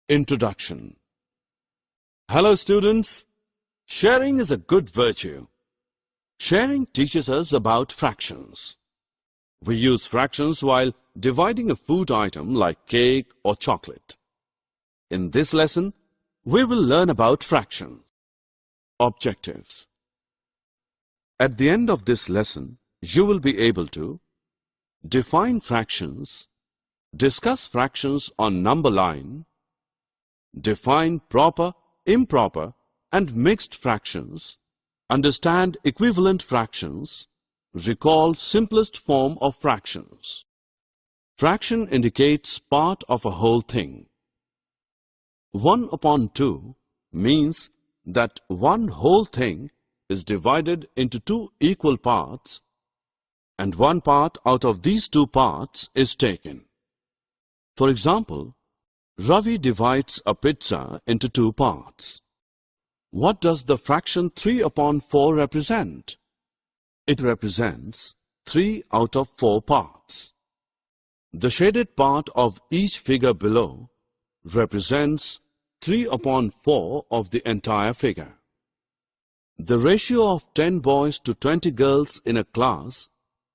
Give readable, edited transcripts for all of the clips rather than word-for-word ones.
Introduction. Hello students. Sharing is a good virtue. Sharing teaches us about fractions. We use fractions while dividing a food item like cake or chocolate. In this lesson, we will learn about fractions. Objectives. At the end of this lesson, you will be able to define fractions, discuss fractions on number line, define proper, improper, and mixed fractions, understand equivalent fractions, recall simplest form of fractions. Fraction indicates part of a whole thing. 1/2 means that one whole thing is divided into two equal parts, and one part out of these two parts is taken. For example, Ravi divides a pizza into two parts. What does the fraction 3/4 represent? It represents 3 out of 4 parts. The shaded part of each figure below represents 3/4 of the entire figure. The ratio of 10 boys to 20 girls in a class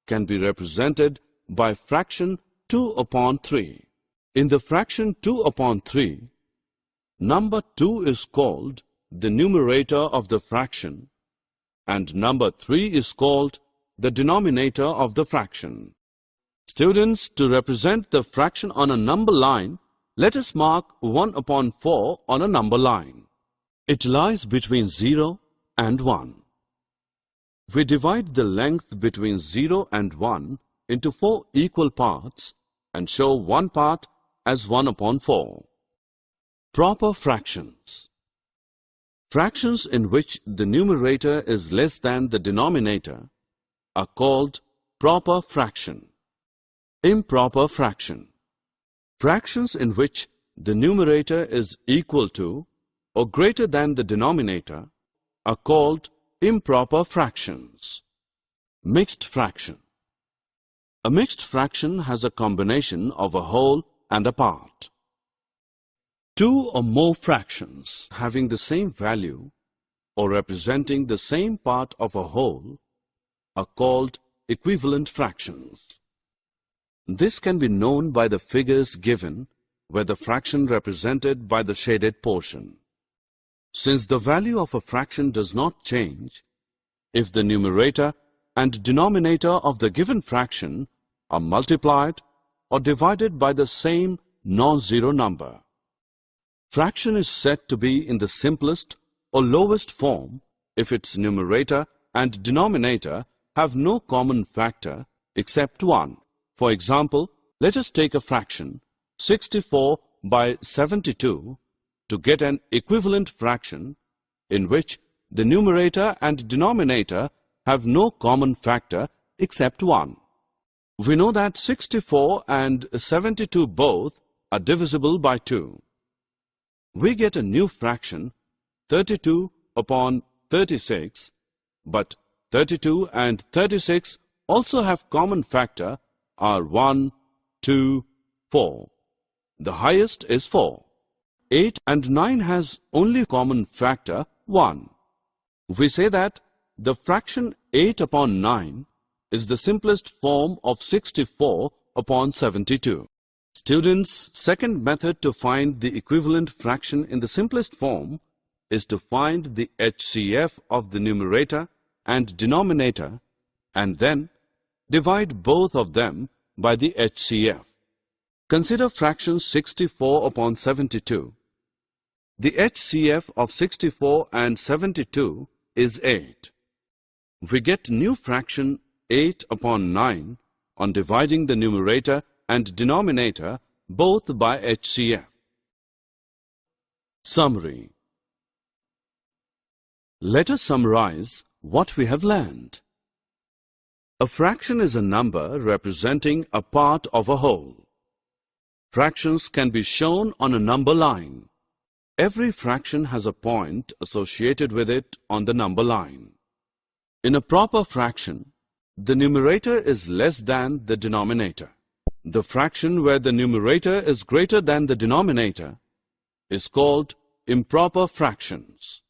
can be represented by fraction 2/3. In the fraction 2/3, number 2 is called the numerator of the fraction, and number 3 is called the denominator of the fraction. Students, to represent the fraction on a number line, let us mark 1/4 on a number line. It lies between 0 and 1. We divide the length between 0 and 1 into 4 equal parts and show one part as 1/4. Proper fractions. Fractions in which the numerator is less than the denominator are called proper fraction. Improper fraction. Fractions in which the numerator is equal to or greater than the denominator are called improper fractions. Mixed fraction. A mixed fraction has a combination of a whole and a part. Two or more fractions having the same value or representing the same part of a whole are called equivalent fractions. This can be known by the figures given where the fraction represented by the shaded portion. Since the value of a fraction does not change, if the numerator and denominator of the given fraction are multiplied or divided by the same non-zero number. Fraction is said to be in the simplest or lowest form if its numerator and denominator have no common factor except 1. For example, let us take a fraction 64/72 to get an equivalent fraction in which the numerator and denominator have no common factor except 1. We know that 64 and 72 both are divisible by 2. We get a new fraction 32/36, but 32 and 36 also have common factor are 1, 2, 4. The highest is 4. 8 and 9 has only common factor 1. We say that the fraction 8/9 is the simplest form of 64/72. Students, second method to find the equivalent fraction in the simplest form is to find the HCF of the numerator and denominator and then divide both of them by the HCF. Consider fraction 64/72. The HCF of 64 and 72 is 8. We get new fraction 8/9 on dividing the numerator and denominator both by HCF. Summary. Let us summarize what we have learned. A fraction is a number representing a part of a whole. Fractions can be shown on a number line. Every fraction has a point associated with it on the number line. In a proper fraction, the numerator is less than the denominator. The fraction where the numerator is greater than the denominator is called improper fractions.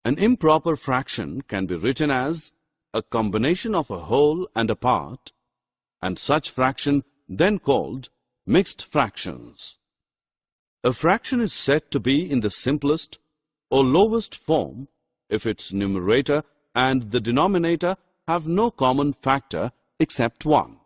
An improper fraction can be written as a combination of a whole and a part, and such fraction then called mixed fractions. A fraction is said to be in the simplest or lowest form if its numerator and the denominator have no common factor except 1.